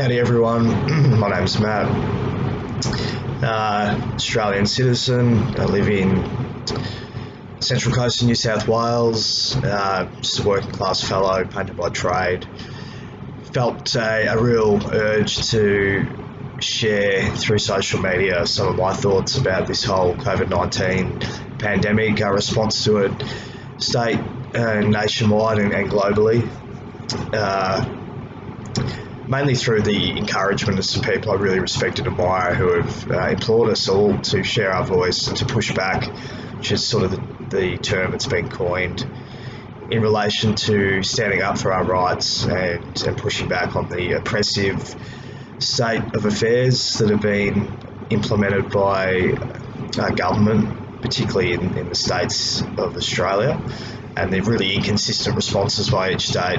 Howdy everyone, my name's Matt, Australian citizen. I live in Central Coast of New South Wales, just a working class fellow, painter by trade. Felt a real urge to share through social media some of my thoughts about this whole COVID-19 pandemic, our response to it state, nationwide and globally. Mainly through the encouragement of some people I really respect and admire who have implored us all to share our voice and to push back, which is sort of the term that's been coined in relation to standing up for our rights and pushing back on the oppressive state of affairs that have been implemented by our government, particularly in the states of Australia, and the really inconsistent responses by each state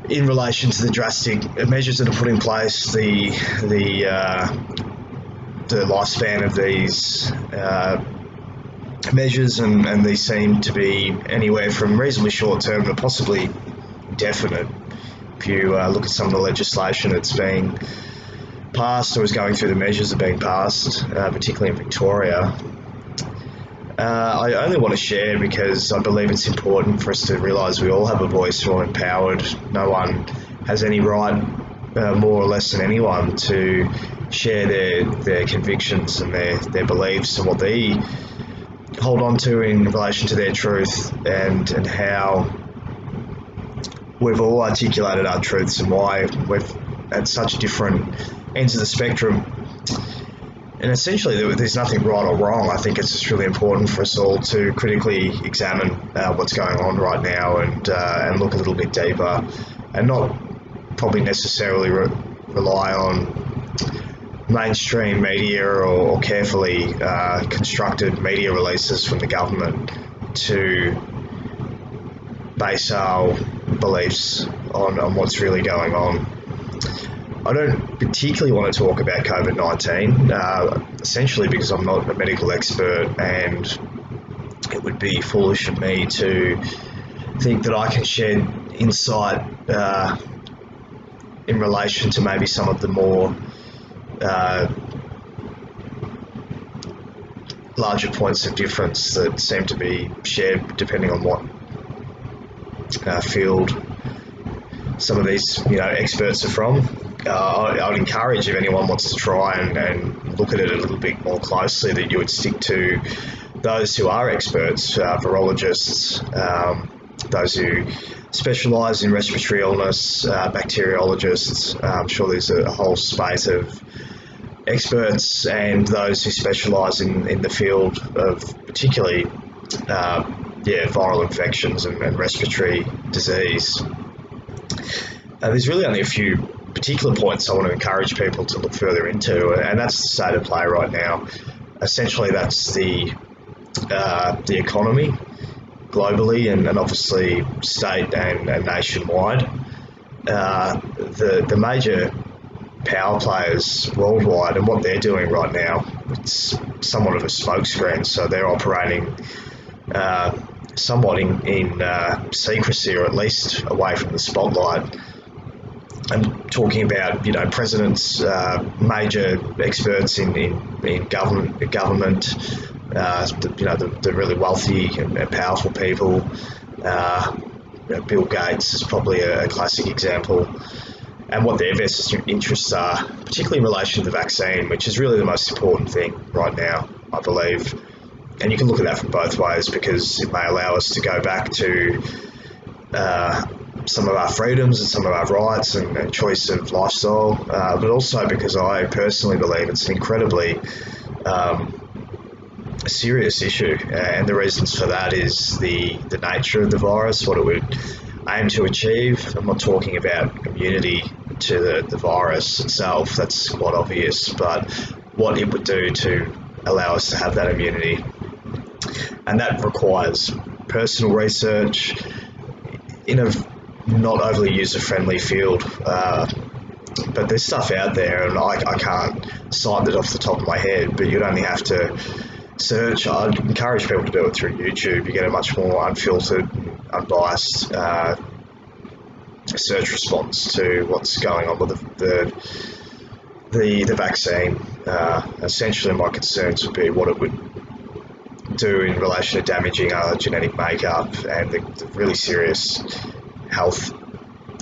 in relation to the drastic measures that are put in place, the lifespan of these measures, and these seem to be anywhere from reasonably short term to possibly definite. If you look at some of the legislation that's being passed or is going through the measures that are being passed, particularly in Victoria, I only want to share because I believe it's important for us to realise we all have a voice, we're all empowered. No one has any right, more or less than anyone, to share their convictions and their beliefs and what they hold on to in relation to their truth, and how we've all articulated our truths and why we've at such different ends of the spectrum. And essentially, there's nothing right or wrong. I think it's just really important for us all to critically examine what's going on right now and look a little bit deeper, and not probably necessarily rely on mainstream media or carefully constructed media releases from the government to base our beliefs on what's really going on. I don't particularly want to talk about COVID-19, essentially because I'm not a medical expert, and it would be foolish of me to think that I can share insight in relation to maybe some of the more larger points of difference that seem to be shared depending on what field some of these experts are from. I would encourage, if anyone wants to try and look at it a little bit more closely, that you would stick to those who are experts, virologists, those who specialise in respiratory illness, bacteriologists. I'm sure there's a whole space of experts, and those who specialise in the field of particularly viral infections and respiratory disease. There's really only a few particular points I want to encourage people to look further into, and that's the state of play right now. Essentially, that's the economy globally and obviously state and nationwide. The major power players worldwide and what they're doing right now, it's somewhat of a smokescreen, so they're operating somewhat in secrecy, or at least away from the spotlight. I'm talking about, presidents, major experts in government, the really wealthy and powerful people. Bill Gates is probably a classic example, and what their vested interests are, particularly in relation to the vaccine, which is really the most important thing right now, I believe. And you can look at that from both ways, because it may allow us to go back to some of our freedoms and some of our rights and choice of lifestyle, but also because I personally believe it's an incredibly serious issue, and the reasons for that is the nature of the virus, what it would aim to achieve. I'm not talking about immunity to the virus itself, that's quite obvious, but what it would do to allow us to have that immunity. And that requires personal research in a not overly user-friendly field, but there's stuff out there, and I can't cite it off the top of my head, but you'd only have to search. I'd encourage people to do it through YouTube. You get a much more unfiltered, unbiased search response to what's going on with the vaccine. Essentially, my concerns would be what it would do in relation to damaging our genetic makeup and the really serious health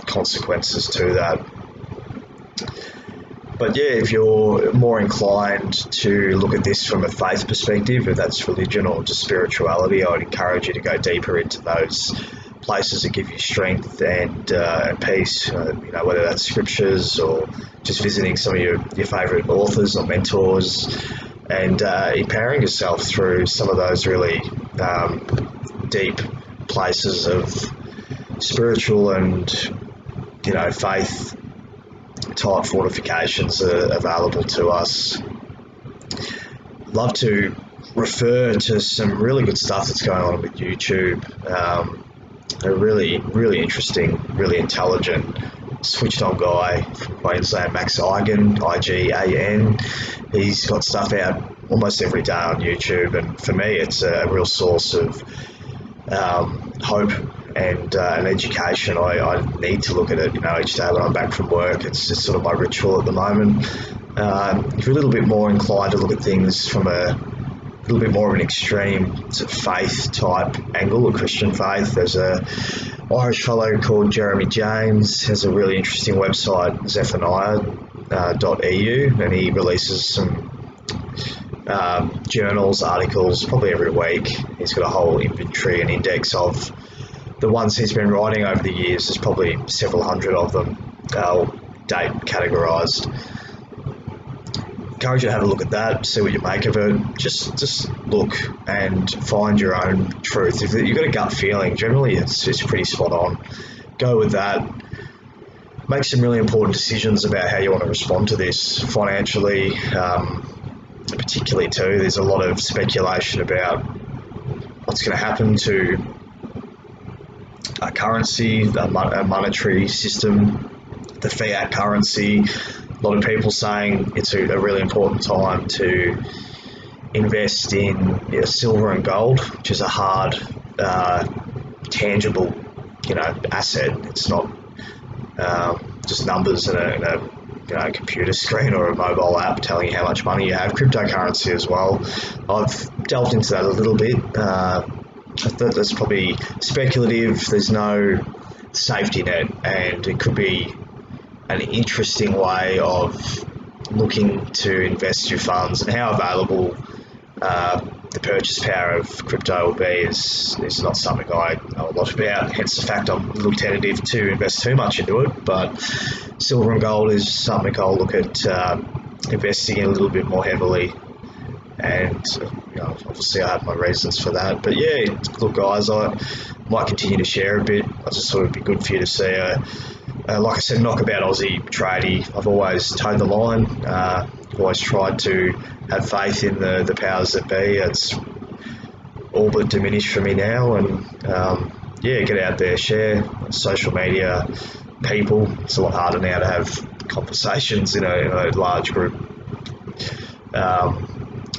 consequences to that. But yeah, if you're more inclined to look at this from a faith perspective, if that's religion or just spirituality, I would encourage you to go deeper into those places that give you strength and peace. Whether that's scriptures or just visiting some of your favourite authors or mentors, and empowering yourself through some of those really deep places of spiritual and faith type fortifications are available to us. Love to refer to some really good stuff that's going on with YouTube. A really, really interesting, really intelligent, switched on guy from Queensland, Max Igan, I-G-A-N. He's got stuff out almost every day on YouTube, and for me it's a real source of hope and education. I need to look at it each day when I'm back from work. It's just sort of my ritual at the moment. If you're a little bit more inclined to look at things from a little bit more of an extreme faith type angle, a Christian faith, there's a Irish fellow called Jeremy James, has a really interesting website, zephaniah.eu, and he releases some journals, articles, probably every week. He's got a whole inventory and index of the ones he's been writing over the years. There's probably several hundred of them, date categorised. Encourage you to have a look at that, see what you make of it. Just look and find your own truth. If you've got a gut feeling, generally it's pretty spot on. Go with that. Make some really important decisions about how you want to respond to this financially, particularly too. There's a lot of speculation about what's going to happen to a currency, a monetary system, the fiat currency. A lot of people saying it's a really important time to invest in silver and gold, which is a hard, tangible, asset. It's not just numbers in a computer screen or a mobile app telling you how much money you have. Cryptocurrency as well. I've delved into that a little bit. I thought that's probably speculative. There's no safety net, and it could be an interesting way of looking to invest your funds, and how available the purchase power of crypto will be is not something I know a lot about. Hence the fact I'm a little tentative to invest too much into it. But silver and gold is something I'll look at investing in a little bit more heavily. And obviously I have my reasons for that. But yeah, look guys, I might continue to share a bit. I just thought it'd be good for you to see like I said, knockabout Aussie tradie. I've always toed the line, always tried to have faith in the powers that be. It's all but diminished for me now, and get out there, share on social media, people. It's a lot harder now to have conversations in a large group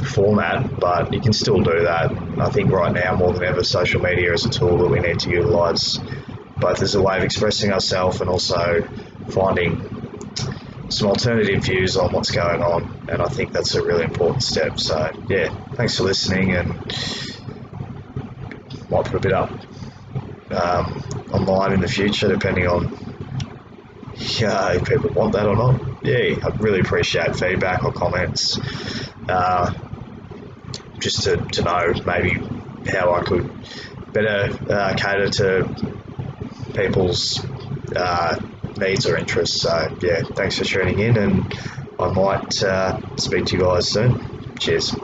format, but you can still do that. I think right now more than ever, social media is a tool that we need to utilise, both as a way of expressing ourselves and also finding some alternative views on what's going on, and I think that's a really important step. So yeah, thanks for listening, and might put a bit up online in the future depending on if people want that or not. Yeah, I'd really appreciate feedback or comments, just to know maybe how I could better cater to people's needs or interests. So yeah, thanks for tuning in, and I might speak to you guys soon. Cheers.